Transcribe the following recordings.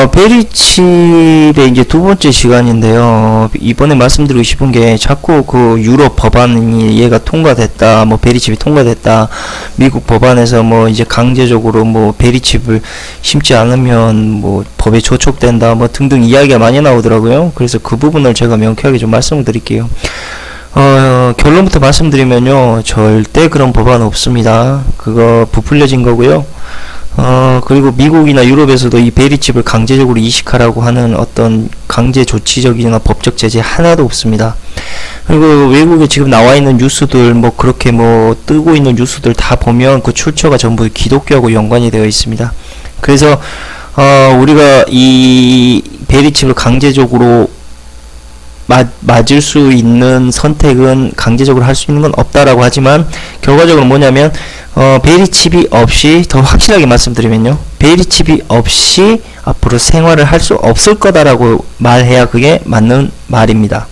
베리칩의 이제 두 번째 시간인데요. 이번에 말씀드리고 싶은 게 자꾸 그 유럽 법안이 얘가 통과됐다, 뭐 베리칩이 통과됐다, 미국 법안에서 뭐 이제 강제적으로 뭐 베리칩을 심지 않으면 뭐 법에 저촉된다, 뭐 등등 이야기가 많이 나오더라고요. 그래서 그 부분을 제가 명쾌하게 좀 말씀을 드릴게요. 결론부터 말씀드리면요, 절대 그런 법안 없습니다. 그거 부풀려진 거고요. 그리고 미국이나 유럽에서도 이 베리칩을 강제적으로 이식하라고 하는 어떤 강제 조치적이나 법적 제재 하나도 없습니다. 그리고 외국에 지금 나와 있는 뉴스들, 뭐 그렇게 뭐 뜨고 있는 뉴스들 다 보면 그 출처가 전부 기독교하고 연관이 되어 있습니다. 그래서 우리가 이 베리칩을 강제적으로 맞을 수 있는 선택은 강제적으로 할 수 있는 건 없다라고 하지만, 결과적으로 뭐냐면 베리칩이 없이, 더 확실하게 말씀드리면요, 베리칩이 없이 앞으로 생활을 할 수 없을 거다라고 말해야 그게 맞는 말입니다.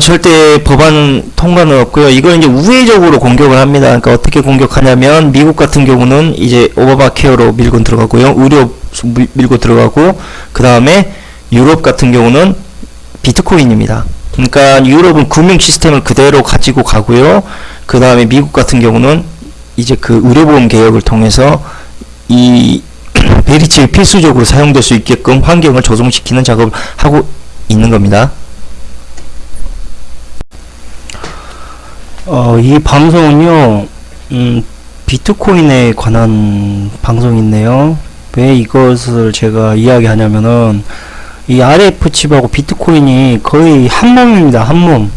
절대 법안 통과는 없고요. 이걸 이제 우회적으로 공격을 합니다. 그러니까 어떻게 공격하냐면, 미국 같은 경우는 이제 오바마 케어로 밀고 들어가고요, 의료 밀고 들어가고, 그 다음에 유럽 같은 경우는 비트코인입니다. 그러니까 유럽은 금융 시스템을 그대로 가지고 가고요. 그 다음에 미국 같은 경우는 이제 그 의료보험 개혁을 통해서 이 베리칩이 필수적으로 사용될 수 있게끔 환경을 조성시키는 작업을 하고 있는 겁니다. 이 방송은요, 비트코인에 관한 방송인데요. 왜 이것을 제가 이야기하냐면은, 이 RF 칩하고 비트코인이 거의 한 몸입니다. 한 몸.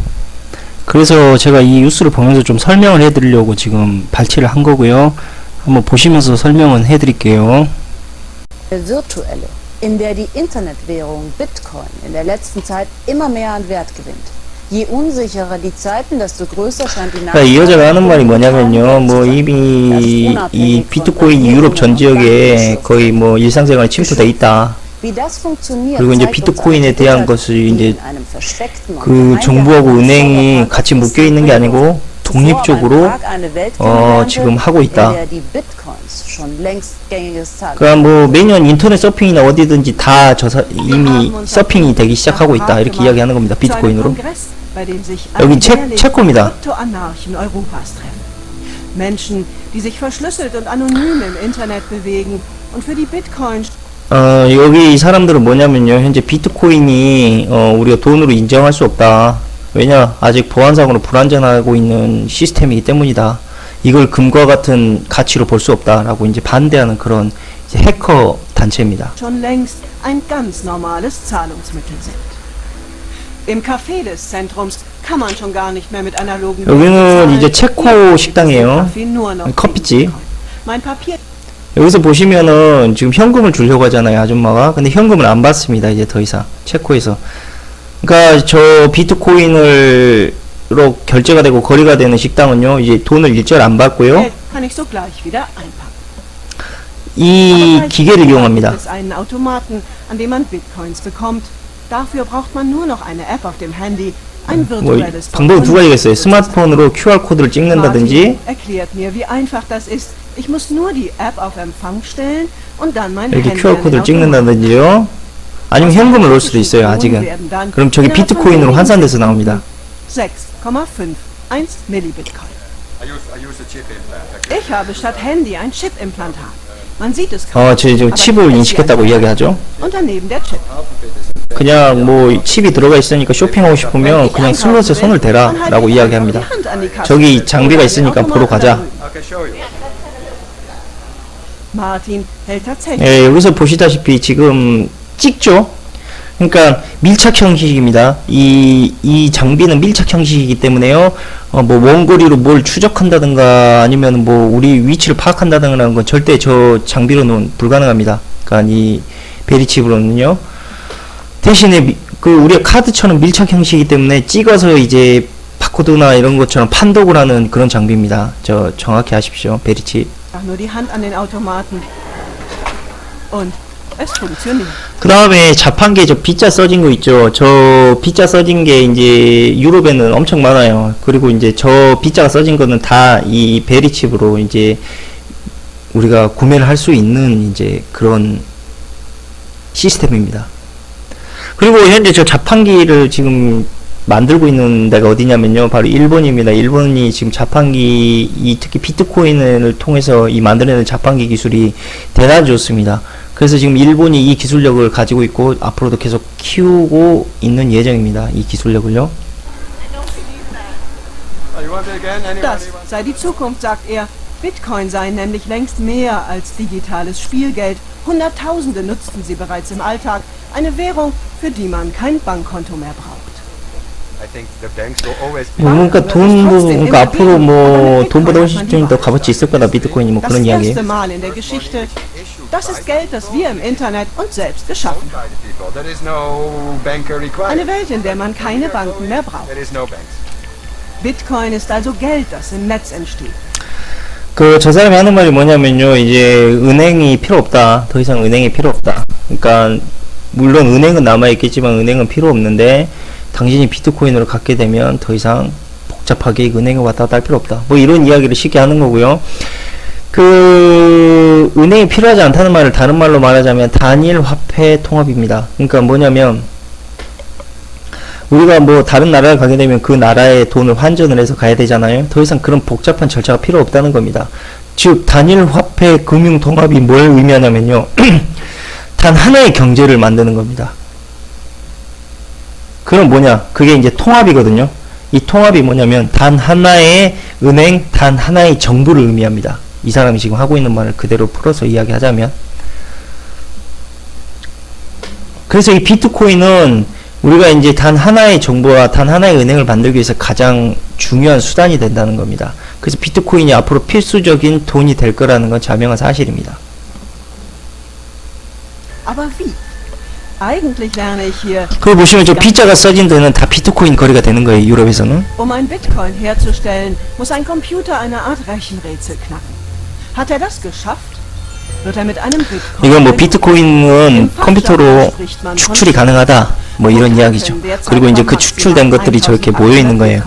그래서 제가 이 뉴스를 보면서 좀 설명을 해드리려고 지금 발췌를 한 거고요. 한번 보시면서 설명은 해드릴게요. Virtuelle, in der die Internetwährung Bitcoin in der letzten Zeit immer mehr an Wert gewinnt. Je unsicherer die Zeiten, desto größer scheint die Nachfrage. 이 여자가 하는 말이 뭐냐면요, 뭐 이미 이 비트코인 유럽 전 지역에 거의 뭐 일상생활에 침투돼 있다. 그리고 이제 비트코인에 대한 것이 이제 그 정부하고 은행이 같이 묶여 있는 게 아니고 독립적으로 지금 하고 있다. 그러니까 뭐 매년 인터넷 서핑이나 어디든지 다 이미 서핑이 되기 시작하고 있다, 이렇게 이야기하는 겁니다. 비트코인으로. 여기 체코입니다. 여기 이 사람들은 뭐냐면요, 현재 비트코인이 우리가 돈으로 인정할 수 없다. 왜냐, 아직 보안상으로 불안전하고 있는 시스템이기 때문이다. 이걸 금과 같은 가치로 볼 수 없다라고 이제 반대하는 그런 이제 해커 단체입니다. schon längst ein ganz normales Zahlungsmittel sind. Im Café des Zentrums kann man schon gar nicht mehr mit analogen 여기는 이제 체코 식당이에요. 커피집. Mein Papier. 여기서 보시면은 지금 현금을 주려고 하잖아요, 아줌마가. 근데 현금을 안 받습니다, 이제 더 이상. 체코에서. 그러니까 저 비트코인으로 결제가 되고 거래가 되는 식당은요, 이제 돈을 일절 안 받고요, 이 기계를 이용합니다. 뭐 방법이 두 가지가 있어요. 스마트폰으로 QR 코드를 찍는다든지, 이렇게 QR 코드를 찍는다든지요, 아니면 현금을 넣을 수도 있어요, 아직은. 그럼 저기 비트코인으로 환산돼서 나옵니다. 6,511 Millibitcoin. Ich habe statt Handy ein Chip-Implantat. Man sieht es kaum. 저 칩을 인식했다고 이야기하죠. Und daneben der Chip. 그냥 뭐 칩이 들어가 있으니까 쇼핑하고 싶으면 그냥 슬롯에 손을 대라 라고 이야기합니다. 저기 장비가 있으니까 보러 가자. 예, 여기서 보시다시피 지금 찍죠. 그러니까 밀착 형식입니다. 이 장비는 밀착 형식이기 때문에요, 뭐 원거리로 뭘 추적한다든가 아니면 뭐 우리 위치를 파악한다든가 하는 건 절대 저 장비로는 불가능합니다. 그러니까 이 베리칩으로는요. 대신에 그 우리가 카드처럼 밀착 형식이기 때문에 찍어서 이제 바코드나 이런 것처럼 판독을 하는 그런 장비입니다. 저 정확히 아십시오, 베리칩. 그 다음에 자판기에 저 B자 써진 거 있죠. 저 B자 써진 게 이제 유럽에는 엄청 많아요. 그리고 이제 저 B자가 써진 거는 다 이 베리칩으로 이제 우리가 구매를 할 수 있는 이제 그런 시스템입니다. 그리고 현재 저 자판기를 지금 만들고 있는 데가 어디냐면요, 바로 일본입니다. 일본이 지금 자판기, 특히 비트코인을 통해서 이 만들어내는 자판기 기술이 대단히 좋습니다. 그래서 지금 일본이 이 기술력을 가지고 있고 앞으로도 계속 키우고 있는 예정입니다. 이 기술력을요. Das sei die Zukunft, sagt er. Bitcoin sei nämlich längst mehr als digitales Spielgeld. Hunderttausende nutzten sie bereits im Alltag. Eine Währung, für die man kein Bankkonto mehr braucht. 그러니까 그러니까 앞으로 뭐 돈보다 훨씬 좀 더 값어치 있을 거다 비트코인이 뭐 그런 Das 이야기예요. erste Mal in der Geschichte. Das ist Geld, das wir im Internet uns selbst geschaffen haben. Eine Welt, in der man keine Banken mehr braucht. Bitcoin ist also Geld, das im Netz entsteht. 저 사람이 하는 말이 뭐냐면요, 이제 은행이 필요 없다. 더 이상 은행이 필요 없다. 그러니까 물론 은행은 남아 있겠지만 은행은 필요 없는데 당신이 비트코인으로 갖게 되면 더 이상 복잡하게 은행에 왔다 갔다 할 필요 없다. 뭐 이런 이야기를 쉽게 하는 거고요. 은행이 필요하지 않다는 말을 다른 말로 말하자면 단일 화폐 통합입니다. 그러니까 뭐냐면 우리가 뭐 다른 나라를 가게 되면 그 나라의 돈을 환전을 해서 가야 되잖아요. 더 이상 그런 복잡한 절차가 필요 없다는 겁니다. 즉 단일 화폐 금융 통합이 뭘 의미하냐면요. 단 하나의 경제를 만드는 겁니다. 그럼 뭐냐? 그게 이제 통합이거든요. 이 통합이 뭐냐면 단 하나의 은행, 단 하나의 정부를 의미합니다. 이 사람이 지금 하고 있는 말을 그대로 풀어서 이야기하자면. 그래서 이 비트코인은 우리가 이제 단 하나의 정부와 단 하나의 은행을 만들기 위해서 가장 중요한 수단이 된다는 겁니다. 그래서 비트코인이 앞으로 필수적인 돈이 될 거라는 건 자명한 사실입니다. Aber wie? Eigentlich lerne ich hier, 그거 보시면 저 B자가 써진 데는 다 비트코인 거래가 되는 거예요. 유럽에서는. um ein Bitcoin herzustellen, muss ein Computer eine Art Rechenrätsel knacken. Hat er das geschafft, wird er mit einem Bitcoin. 이건 뭐 비트코인은 컴퓨터로 축출이 가능하다. 뭐 이런 이야기죠. 그리고 이제 그 축출된 것들이 저렇게 모여 있는 거예요.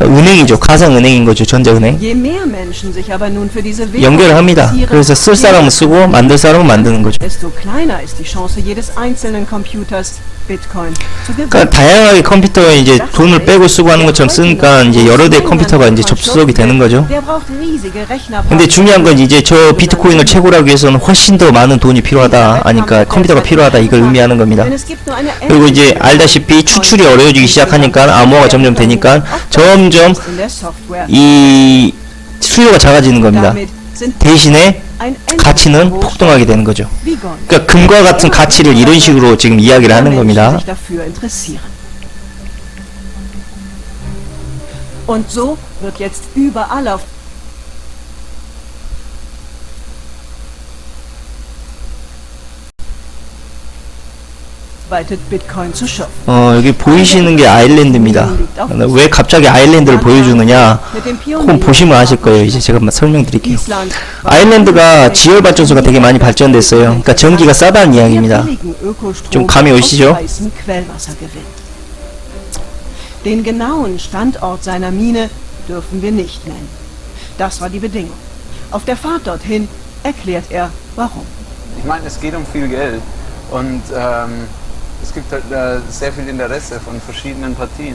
은행이죠. 가상 은행인 거죠. 전자은행. 연결을 합니다. 그래서 쓸 사람은 쓰고 만들 사람은 만드는 거죠. 그러니까 다양하게 컴퓨터에 이제 돈을 빼고 쓰고 하는 것처럼 쓰니까 이제 여러 대의 컴퓨터가 이제 접속이 되는 거죠. 근데 중요한 건 이제 저 비트코인을 채굴하기 위해서는 훨씬 더 많은 돈이 필요하다. 아니까 컴퓨터가 필요하다. 이걸 의미하는 겁니다. 그리고 이제 알다시피 추출이 어려워지기 시작하니까 암호화가 점점 되니까 점점 이 수요가 작아지는 겁니다. 대신에 가치는 폭등하게 되는 거죠. 그러니까 금과 같은 가치를 이런 식으로 지금 이야기를 하는 겁니다. Und so wird jetzt überall auf Bitcoin zu schaffen. 여기 보이시는 게 아일랜드입니다. 왜 갑자기 아일랜드를 보여주느냐? 꼭 보시면 아실 거예요. 이제 제가 설명드릴게요. 아일랜드가 지열발전소가 되게 많이 발전됐어요. 그러니까 전기가 싸다는 이야기입니다. 좀 감이 오시죠? Den genauen Standort seiner Mine dürfen wir nicht nennen. Das war die Bedingung. Auf der Fahrt dorthin erklärt er, warum. Ich meine, es geht um viel Geld und es gibt halt sehr viel Interesse von verschiedenen Partien,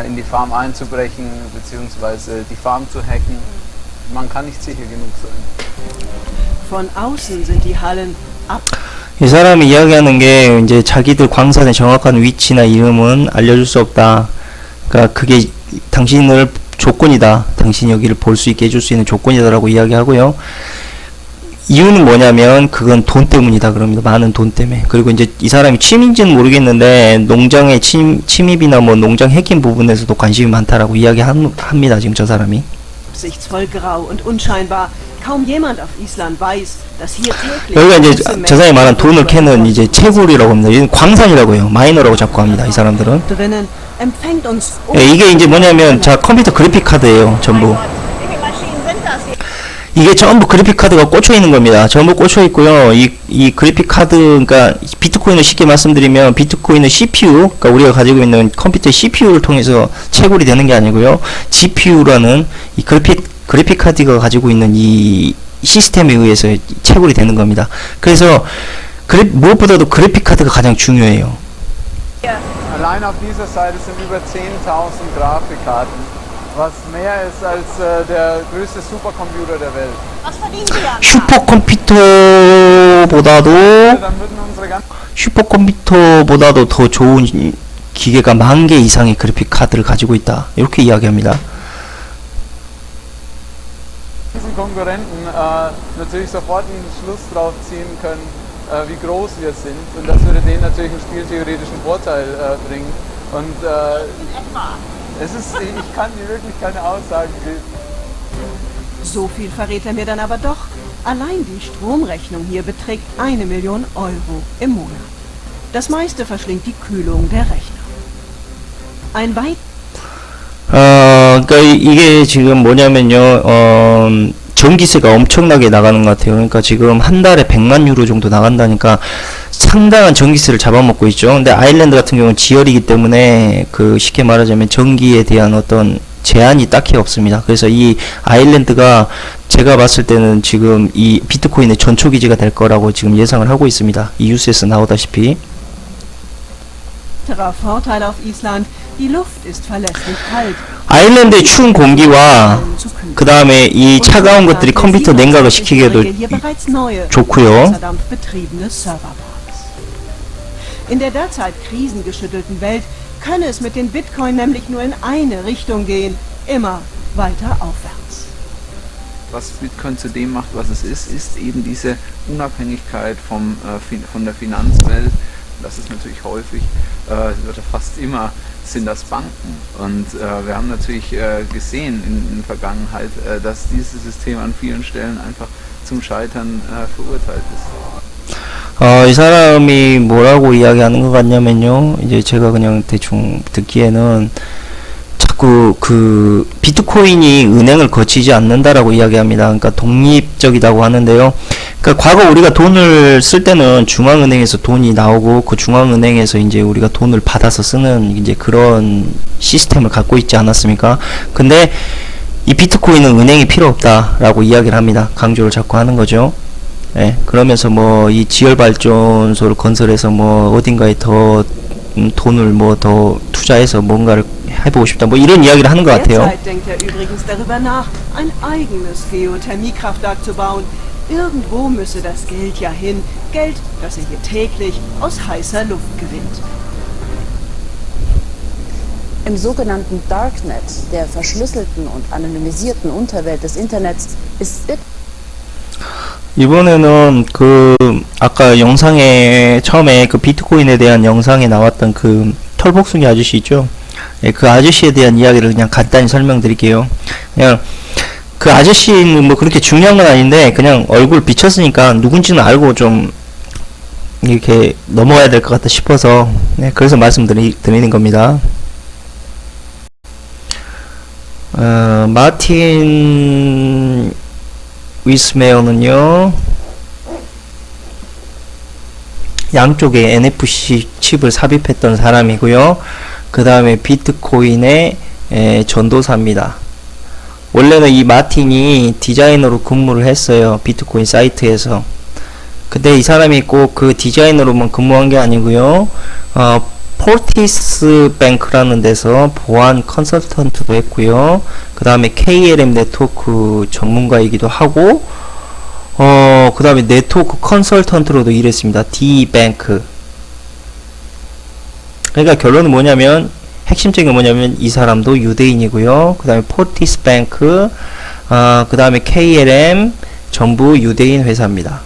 in die Farm einzubrechen bzw. die Farm zu hacken. Man kann nicht sicher genug sein. Von außen sind die Hallen ab. 이 사람이 이야기하는 게 이제 자기들 광산의 정확한 위치나 이름은 알려줄 수 없다. 그러니까 그게 당신을 조건이다. 당신이 여기를 볼 수 있게 해줄 수 있는 조건이다라고 이야기하고요. 이유는 뭐냐면 그건 돈 때문이다 그럽니다. 많은 돈 때문에. 그리고 이제 이 사람이 취미인지는 모르겠는데 농장의 침입이나 뭐 농장 해킹 부분에서도 관심이 많다라고 이야기합니다. 지금 저 사람이. Absichtsvoll grau und unscheinbar. Kaum jemand auf Island weiß, dass hier täglich 여기가 이제 저 사람이 말한 돈을 캐는 이제 채굴이라고 합니다. 이건 광산이라고 해요. 마이너라고 자꾸 합니다. 이 사람들은. drinnen empfängt uns 이게 이제 뭐냐면 자 컴퓨터 그래픽 카드예요. 전부. 이게 전부 그래픽 카드가 꽂혀 있는 겁니다. 전부 꽂혀 있고요. 이 그래픽 카드, 그러니까 비트코인을 쉽게 말씀드리면 비트코인은 CPU, 그러니까 우리가 가지고 있는 컴퓨터 CPU를 통해서 채굴이 되는 게 아니고요. GPU라는 이 그래픽 그래픽 카드가 가지고 있는 이 시스템에 의해서 채굴이 되는 겁니다. 그래서 무엇보다도 그래픽 카드가 가장 중요해요. Allein auf dieser Seite sind über 10.000 Grafikkarten, was mehr ist als der größte Supercomputer der Welt. Was verdienen Sie an? 슈퍼컴퓨터보다도 Dann würden unsere ganzen 슈퍼컴퓨터보다도 더 좋은 기계가 10,000개 이상의 그래픽 카드를 가지고 있다. 이렇게 이야기합니다. Konkurrenten natürlich sofort einen Schluss drauf ziehen können, wie groß wir sind. Und das würde denen natürlich einen spieltheoretischen Vorteil bringen. Und es ist, ich kann dir wirklich keine Aussagen geben. So viel verrät er mir dann aber doch. Allein die Stromrechnung hier beträgt 1 Million Euro im Monat. Das meiste verschlingt die Kühlung der Rechner. Ein weit 그러니까 이게 지금 뭐냐면요, 전기세가 엄청나게 나가는 것 같아요. 그러니까 지금 한 달에 100만 유로 정도 나간다니까 상당한 전기세를 잡아먹고 있죠. 근데 아일랜드 같은 경우는 지열이기 때문에 그 쉽게 말하자면 전기에 대한 어떤 제한이 딱히 없습니다. 그래서 이 아일랜드가 제가 봤을 때는 지금 이 비트코인의 전초기지가 될 거라고 지금 예상을 하고 있습니다. 이 뉴스에서 나오다시피. weiterer Vorteil auf Island, die Luft ist verlässlich kalt. 아일랜드의 추운 공기와 그 다음에 이 차가운 것들이 컴퓨터 냉각을 시키기에도 좋고요. In der derzeit krisengeschüttelten Welt könne es mit den Bitcoin nämlich nur in eine Richtung gehen, immer weiter aufwärts. Was Bitcoin zu dem macht, was es ist eben diese Unabhängigkeit von der Finanzwelt. Das ist natürlich häufig, oder fast immer, sind das Banken. Und wir haben natürlich gesehen in der Vergangenheit, dass dieses System an vielen Stellen einfach zum Scheitern verurteilt ist. 이 사람이 뭐라고 이야기하는 것 같냐면요. 이제 제가 그냥 대충 듣기에는 자꾸 그 비트코인이 은행을 거치지 않는다라고 이야기합니다. 그러니까 독립적이라고 하는데요. 그러니까 과거 우리가 돈을 쓸 때는 중앙은행에서 돈이 나오고 그 중앙은행에서 이제 우리가 돈을 받아서 쓰는 이제 그런 시스템을 갖고 있지 않았습니까? 근데 이 비트코인은 은행이 필요 없다라고 이야기를 합니다. 강조를 자꾸 하는 거죠. 예, 그러면서 뭐 이 지열 발전소를 건설해서 뭐 어딘가에 더 돈을 뭐 더 투자해서 뭔가를 해보고 싶다. 뭐 이런 이야기를 하는 것 같아요. Derzeit denkt er übrigens darüber nach, ein eigenes Geothermiekraftwerk zu bauen. Irgendwo müsse das Geld ja hin. Geld, das er hier täglich aus heißer Luft gewinnt. Im sogenannten Darknet, der verschlüsselten und anonymisierten Unterwelt des Internets, ist 이번에는 그 아까 영상에 처음에 그 비트코인에 대한 영상에 나왔던 그 털복숭이 아저씨 있죠? 예, 그 아저씨에 대한 이야기를 그냥 간단히 설명드릴게요. 그냥 그 아저씨는 뭐 그렇게 중요한 건 아닌데 그냥 얼굴 비쳤으니까 누군지는 알고 좀 이렇게 넘어가야 될 것 같다 싶어서 네, 그래서 말씀드리는 겁니다. 마틴 위스메어는요, 양쪽에 NFC 칩을 삽입했던 사람이고요. 그 다음에 비트코인의 전도사입니다. 원래는 이 마틴이 디자이너로 근무를 했어요. 비트코인 사이트에서. 근데 이 사람이 꼭 그 디자이너로만 근무한 게 아니고요. 포티스 뱅크라는 데서 보안 컨설턴트도 했고요. 그 다음에 KLM 네트워크 전문가이기도 하고, 그 다음에 네트워크 컨설턴트로도 일했습니다. D뱅크. 그러니까 결론은 뭐냐면, 핵심적인 건 뭐냐면, 이 사람도 유대인이고요. 그 다음에 포티스 뱅크, 그 다음에 KLM, 전부 유대인 회사입니다.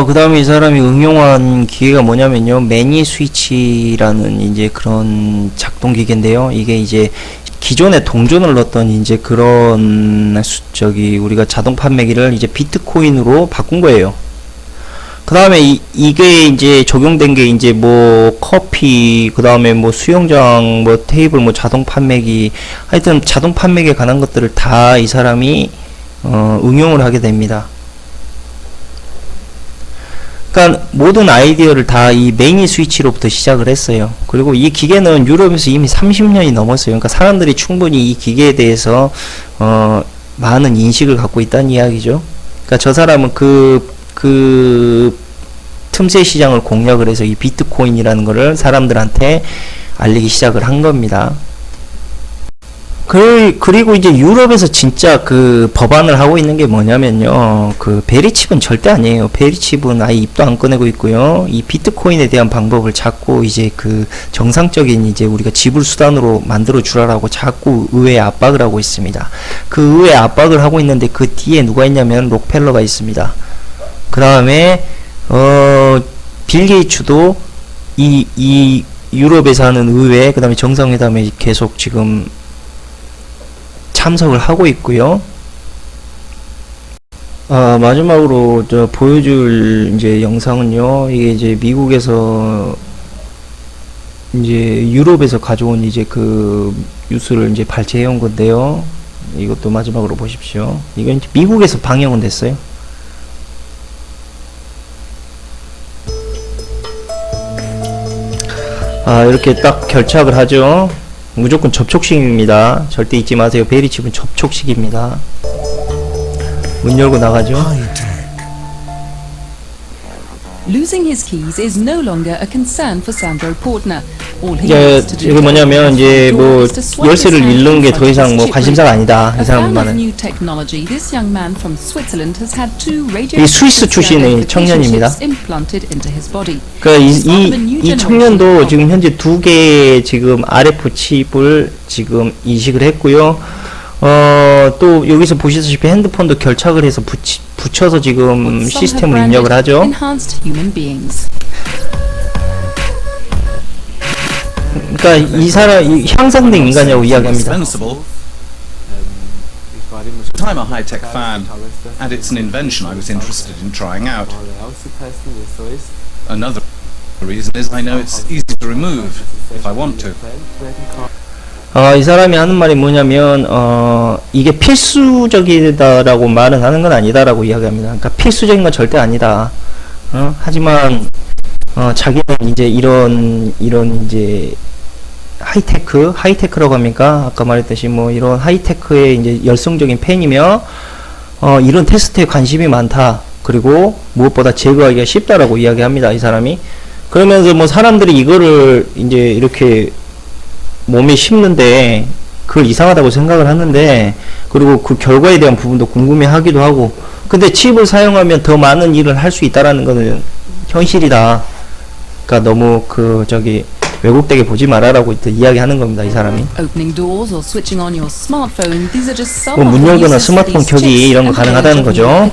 그 다음에 이 사람이 응용한 기계가 뭐냐면요, 매니 스위치라는 이제 그런 작동 기계인데요. 이게 이제 기존에 동전을 넣었던 이제 그런 우리가 자동 판매기를 이제 비트코인으로 바꾼 거예요. 그 다음에 이게 이제 적용된 게 이제 뭐 커피, 그 다음에 뭐 수영장, 뭐 테이블, 뭐 자동 판매기, 하여튼 자동 판매기에 관한 것들을 다 이 사람이 응용을 하게 됩니다. 그러니까 모든 아이디어를 다 이 매니 스위치로부터 시작을 했어요. 그리고 이 기계는 유럽에서 이미 30년이 넘었어요. 그러니까 사람들이 충분히 이 기계에 대해서 많은 인식을 갖고 있다는 이야기죠. 그러니까 저 사람은 그 틈새 시장을 공략을 해서 이 비트코인이라는 거를 사람들한테 알리기 시작을 한 겁니다. 그리고 이제 유럽에서 진짜 그 법안을 하고 있는 게 뭐냐면요. 그 베리칩은 절대 아니에요. 베리칩은 아예 입도 안 꺼내고 있고요. 이 비트코인에 대한 방법을 자꾸 이제 그 정상적인 이제 우리가 지불 수단으로 만들어 주라라고 자꾸 의회에 압박을 하고 있습니다. 그 의회에 압박을 하고 있는데 그 뒤에 누가 있냐면 록펠러가 있습니다. 그 다음에 빌 게이츠도 이 유럽에서 하는 의회, 그 다음에 정상회담에 계속 지금 참석을 하고 있고요. 마지막으로 저 보여줄 이제 영상은요. 이게 이제 미국에서 이제 유럽에서 가져온 이제 그 뉴스를 이제 발췌해 온 건데요. 이것도 마지막으로 보십시오. 이건 이제 미국에서 방영은 됐어요. 이렇게 딱 결착을 하죠. 무조건 접촉식입니다. 절대 잊지 마세요. 베리칩은 접촉식입니다. 문 열고 나가죠. Losing his keys is no longer a concern for Sandro Portner. 이제 이게 뭐냐면 이제 뭐 열쇠를 잃는 게 더 이상 뭐 관심사가 아니다. 이 사람만은. 이 스위스 출신의 청년입니다. 그 이 청년도 지금 현재 2개의 지금 RF 칩을 지금 이식을 했고요. 또 여기서 보시다시피 핸드폰도 결착을 해서 붙여서 지금 시스템을 입력을 하죠. 그러니까 이 사람 향상된 인간이라고 이야기합니다. I'm a high-tech fan, and it's an invention I was interested in trying out. Another reason is I know it's easy to remove if I want to. 이 사람이 하는 말이 뭐냐면 이게 필수적이다라고 말은 하는 건 아니다라고 이야기합니다. 그러니까 필수적인 건 절대 아니다. 하지만 자기는 이제 이런 이제 하이테크라고 합니까? 아까 말했듯이 뭐 이런 하이테크의 이제 열성적인 팬이며 이런 테스트에 관심이 많다. 그리고 무엇보다 제거하기가 쉽다라고 이야기합니다. 이 사람이. 그러면서 뭐 사람들이 이거를 이제 이렇게 몸에 심는데 그걸 이상하다고 생각을 하는데, 그리고 그 결과에 대한 부분도 궁금해하기도 하고, 근데 칩을 사용하면 더 많은 일을 할 수 있다라는 것은 현실이다. 그러니까 너무 왜곡되게 보지 마라라고 이야기하는 겁니다, 이 사람이. 뭐 문 열거나 스마트폰 켜기 이런 거 가능하다는 거죠.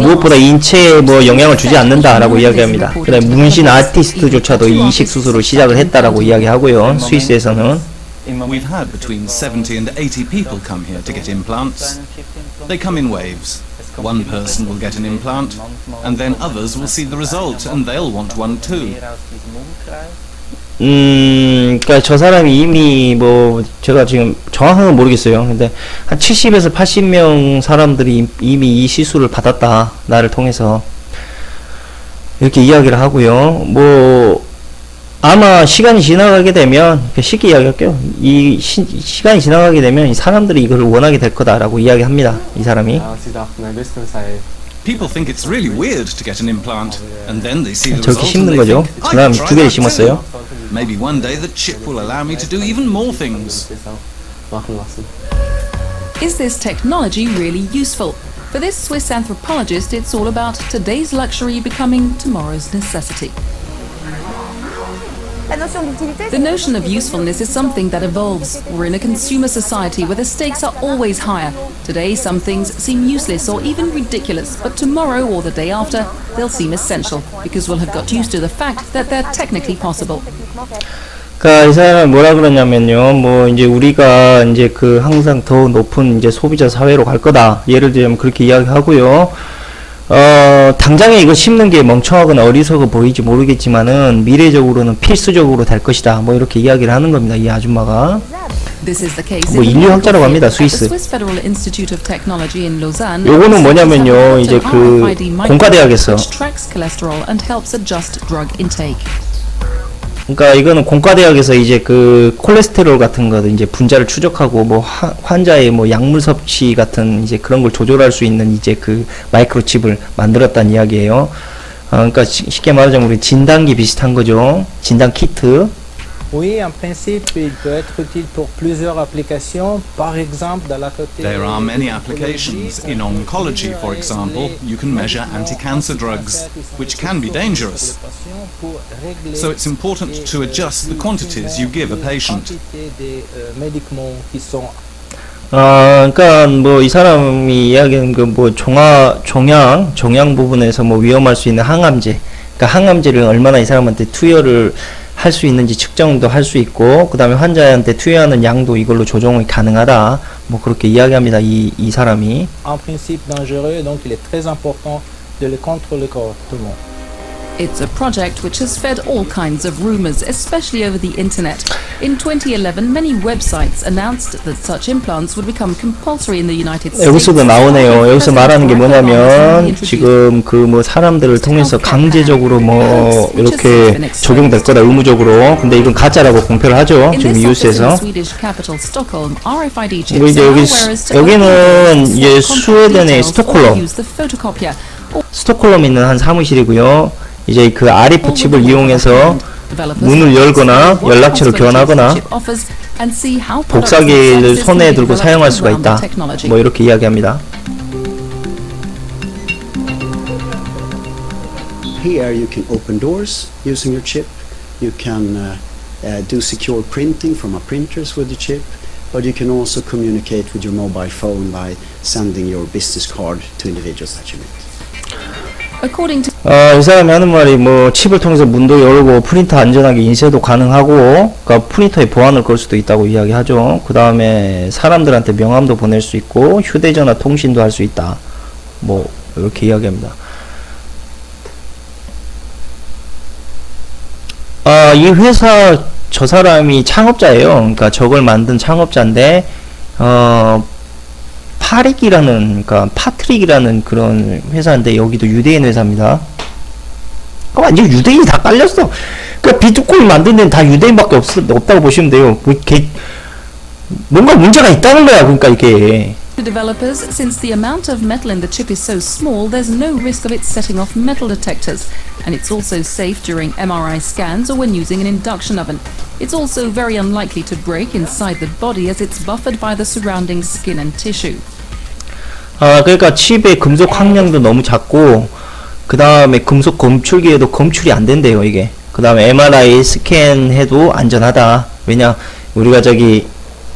무엇보다 인체에 뭐 영향을 주지 않는다라고 이야기합니다. 그다음에 문신 아티스트조차도 이 이식 수술을 시작을 했다라고 이야기하고요. 스위스에서는. We've had between 70 and 80 people come here to get implants. They come in waves. One person will get an implant, and then others will see the result, and they'll want one too. 그러니까 저 사람이 이미 뭐 제가 지금 정확한 건 모르겠어요. 근데 한 70에서 80명 사람들이 이미 이 시술을 받았다. 나를 통해서. 이렇게 이야기를 하고요. 뭐 아마 시간이 지나가게 되면, 쉽게 이야기할게요. 시간이 지나가게 되면 이 사람들이 이걸 원하게 될 거다라고 이야기합니다. 이 사람이. People think it's really weird to get an implant, and then they see the 저렇게 result 심는 and they 거죠. think, 저 I 사람 can 두 try 개를 that 심었어요. too. Maybe one day the chip will allow me to do even more things. Is this technology really useful? For this Swiss anthropologist, it's all about today's luxury becoming tomorrow's necessity. The notion of usefulness is something that evolves. We're in a consumer society where the stakes are always higher. Today, some things seem useless or even ridiculous, but tomorrow or the day after, they'll seem essential because we'll have got used to the fact that they're technically possible. 그러니까 이 사람은 뭐라 그러냐면요. 뭐 이제 우리가 이제 항상 더 높은 이제 소비자 사회로 갈 거다. 예를 들면 그렇게 이야기하고요. 당장에 이거 심는 게 멍청하거나 어리석어 보이지 모르겠지만은 미래적으로는 필수적으로 될 것이다. 뭐 이렇게 이야기를 하는 겁니다. 이 아줌마가. This is the case 뭐 in the 인류학자라고 medical 합니다, field at the 스위스. Swiss Federal Institute of Technology in Lausanne. 요거는 뭐냐면요, 이제 그 공과대학에서, which tracks cholesterol and helps adjust drug intake. 그러니까 이거는 공과대학에서 이제 그 콜레스테롤 같은 거 이제 분자를 추적하고 뭐 환자의 뭐 약물 섭취 같은 이제 그런 걸 조절할 수 있는 이제 그 마이크로칩을 만들었다는 이야기예요. 그러니까 쉽게 말하자면 우리 진단기 비슷한 거죠. 진단 키트. Oui, en principe, il peut être utile pour plusieurs applications. Par exemple, dans la côté There are many applications. In oncology, for example, you can measure anti-cancer drugs, which can be dangerous. So it's important to adjust the quantities you give a patient. 그러니까 뭐 이 사람이 이야기하는 그 뭐 종양 부분에서 뭐 위험할 수 있는 항암제, 그러니까 항암제를 얼마나 이 사람한테 투여를 할 수 있는지 측정도 할 수 있고, 그 다음에 환자한테 투여하는 양도 이걸로 조정이 가능하다. 뭐 그렇게 이야기합니다. 이 사람이. En principe dangereux, donc il est très important de le contrôler correctement. It's a project which has fed all kinds of rumors, especially over the internet. In 2011, many websites announced that such implants would become compulsory in the United States. 여기서도 나오네요. 여기서 말하는 게 뭐냐면 지금 그 뭐 사람들을 통해서 강제적으로 뭐 이렇게 적용될 거다, 의무적으로. 근데 이건 가짜라고 공표를 하죠. 지금 뉴스에서. 뭐 이제 여기는 이제 스웨덴의 스톡홀름에 있는 한 사무실이고요. 이제 그 RF 칩을 이용해서 문을 열거나 연락처를 교환하거나 복사기를 손에 들고 사용할 수가 있다. 뭐 이렇게 이야기합니다. Here you can open doors using your chip. You can do secure printing from our printers with the chip. But you can also communicate with your mobile phone by sending your business card to individuals that you meet. According to 이 사람이 하는 말이 뭐 칩을 통해서 문도 열고 프린터 안전하게 인쇄도 가능하고, 그러니까 프린터에 보안을 걸 수도 있다고 이야기하죠. 그 다음에 사람들한테 명함도 보낼 수 있고 휴대전화 통신도 할 수 있다. 뭐 이렇게 이야기합니다. 이 회사 저 사람이 창업자예요. 그러니까 저걸 만든 창업자인데 그러니까 파트릭이라는 그런 회사인데 여기도 유대인 회사입니다. 완전 유대인이 다 깔렸어. 그러니까 비트코인 만든 데는 다 유대인밖에 없다고 보시면 돼요. 뭔가 문제가 있다는 거야. 그러니까 이게. developers, since the amount of metal in the chip is so small, there's no risk of it setting off metal detectors, and it's also safe during MRI scans or when using an induction oven. It's also very unlikely to break inside the body as it's buffered by the surrounding skin and tissue. 그러니까 칩의 금속 함량도 너무 작고, 그 다음에 금속 검출기에도 검출이 안 된대요, 이게. 그 다음에 MRI 스캔해도 안전하다. 왜냐, 우리가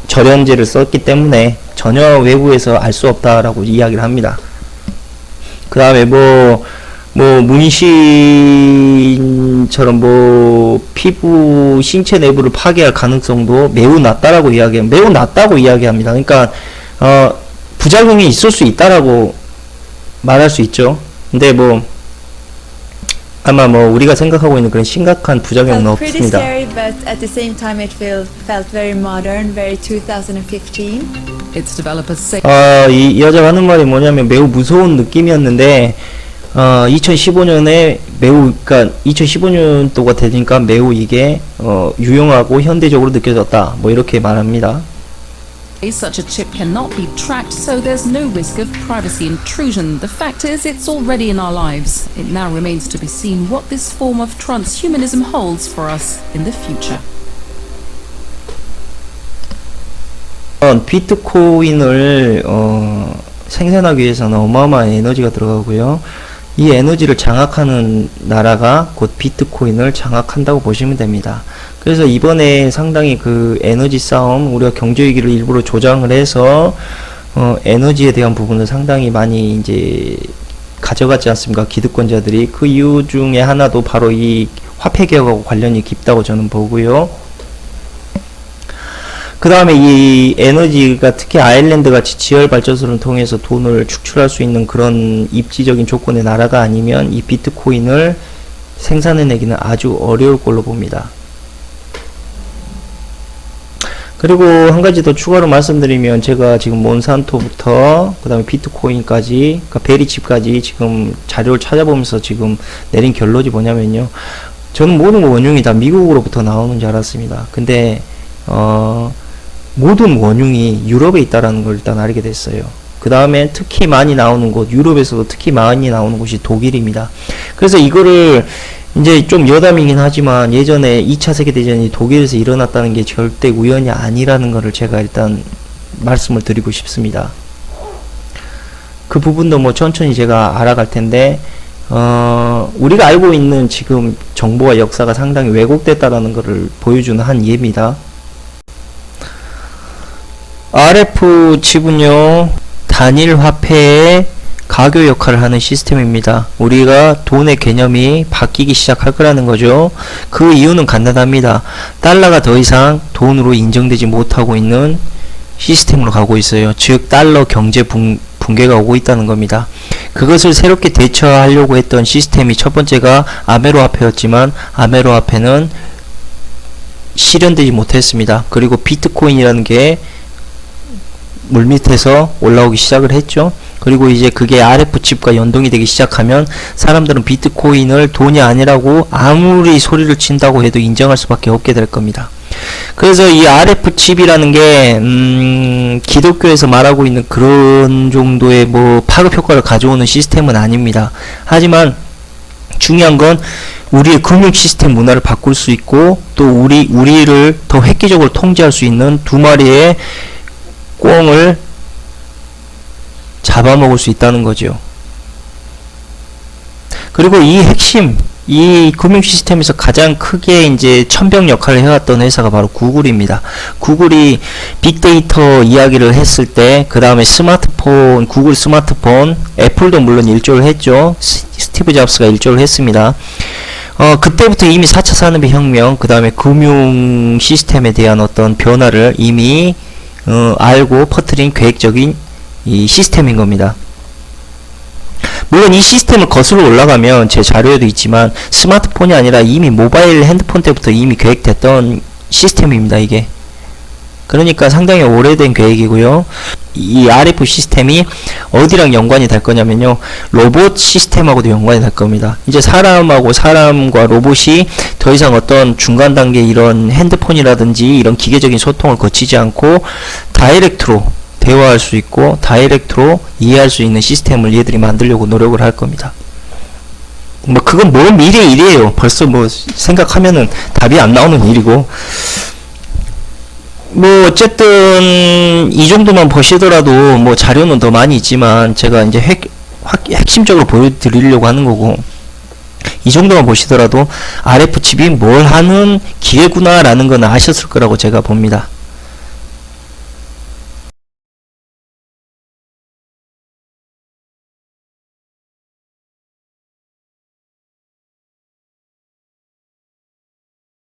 절연제를 썼기 때문에 전혀 외부에서 알 수 없다라고 이야기를 합니다. 그 다음에 문신처럼 피부 신체 내부를 파괴할 가능성도 매우 낮다라고 이야기합니다. 그러니까 부작용이 있을 수 있다라고 말할 수 있죠. 근데 아마 우리가 생각하고 있는 그런 심각한 부작용은 없습니다. Pretty scary, but at the same time it felt very modern, very 2015. Its developers say 이 여자가 하는 말이 뭐냐면 매우 무서운 느낌이었는데 2015년에 그러니까 2015년도가 되니까 매우 이게 유용하고 현대적으로 느껴졌다. 뭐 이렇게 말합니다. such a chip cannot be tracked, so there's no risk of privacy intrusion. The fact is, it's already in our lives. It now remains to be seen what this form of transhumanism holds for us in the future. 비트코인을 생산하기 위해서는 어마어마한 에너지가 들어가고요. 이 에너지를 장악하는 나라가 곧 비트코인을 장악한다고 보시면 됩니다. 그래서 이번에 상당히 그 에너지 싸움, 우리가 경제위기를 일부러 조장을 해서 에너지에 대한 부분을 상당히 많이 이제 가져갔지 않습니까? 기득권자들이. 그 이유 중에 하나도 바로 이 화폐 개혁하고 관련이 깊다고 저는 보고요. 그 다음에 이 에너지가 특히 아일랜드 같이 지열 발전소를 통해서 돈을 축출할 수 있는 그런 입지적인 조건의 나라가 아니면 이 비트코인을 생산해내기는 아주 어려울 걸로 봅니다. 그리고 한 가지 더 추가로 말씀드리면 제가 지금 몬산토부터 그 다음에 비트코인까지 그러니까 베리칩까지 지금 자료를 찾아보면서 지금 내린 결론이 뭐냐면요, 저는 모든 원흉이 다 미국으로부터 나오는 줄 알았습니다. 근데 모든 원흉이 유럽에 있다라는 걸 일단 알게 됐어요. 그 다음에 특히 많이 나오는 곳, 유럽에서도 특히 많이 나오는 곳이 독일입니다. 그래서 이거를 이제 좀 여담이긴 하지만 예전에 2차 세계대전이 독일에서 일어났다는 게 절대 우연이 아니라는 것을 제가 일단 말씀을 드리고 싶습니다. 그 부분도 뭐 천천히 제가 알아갈 텐데, 우리가 알고 있는 지금 정보와 역사가 상당히 왜곡됐다라는 것을 보여주는 한 예입니다. RF 칩은요, 단일 화폐의 가교 역할을 하는 시스템입니다. 우리가 돈의 개념이 바뀌기 시작할 거라는 거죠. 그 이유는 간단합니다. 달러가 더 이상 돈으로 인정되지 못하고 있는 시스템으로 가고 있어요. 즉 달러 경제 붕괴가 오고 있다는 겁니다. 그것을 새롭게 대처하려고 했던 시스템이 첫 번째가 아메로 화폐였지만 아메로 화폐는 실현되지 못했습니다. 그리고 비트코인이라는 게 물밑에서 올라오기 시작을 했죠. 그리고 이제 그게 RF 칩과 연동이 되기 시작하면 사람들은 비트코인을 돈이 아니라고 아무리 소리를 친다고 해도 인정할 수밖에 없게 될 겁니다. 그래서 이 RF 칩이라는 게 기독교에서 말하고 있는 그런 정도의 뭐 파급 효과를 가져오는 시스템은 아닙니다. 하지만 중요한 건 우리의 금융 시스템 문화를 바꿀 수 있고 또 우리를 더 획기적으로 통제할 수 있는 두 마리의 꿩을 잡아먹을 수 있다는 거죠. 그리고 이 핵심, 이 금융 시스템에서 가장 크게 이제 천병 역할을 해왔던 회사가 바로 구글입니다. 구글이 빅데이터 이야기를 했을 때, 그 다음에 스마트폰, 구글 스마트폰, 애플도 물론 일조를 했죠. 스티브 잡스가 일조를 했습니다. 그때부터 이미 4차 산업혁명, 그 다음에 금융 시스템에 대한 어떤 변화를 이미 알고 퍼뜨린 계획적인 이 시스템인 겁니다. 물론 이 시스템을 거슬러 올라가면 제 자료에도 있지만 스마트폰이 아니라 이미 모바일 핸드폰 때부터 이미 계획됐던 시스템입니다. 이게 그러니까 상당히 오래된 계획이고요. 이 RF 시스템이 어디랑 연관이 될 거냐면요, 로봇 시스템하고도 연관이 될 겁니다. 이제 사람하고 사람과 로봇이 더 이상 어떤 중간 단계 이런 핸드폰이라든지 이런 기계적인 소통을 거치지 않고 다이렉트로 대화할 수 있고 다이렉트로 이해할 수 있는 시스템을 얘들이 만들려고 노력을 할 겁니다. 뭐 그건 먼 미래의 일이에요. 벌써 뭐 생각하면은 답이 안 나오는 일이고, 뭐 어쨌든 이 정도만 보시더라도 뭐 자료는 더 많이 있지만 제가 이제 핵심적으로 보여드리려고 하는 거고, 이 정도만 보시더라도 RF 칩이 뭘 하는 기계구나 라는 건 아셨을 거라고 제가 봅니다.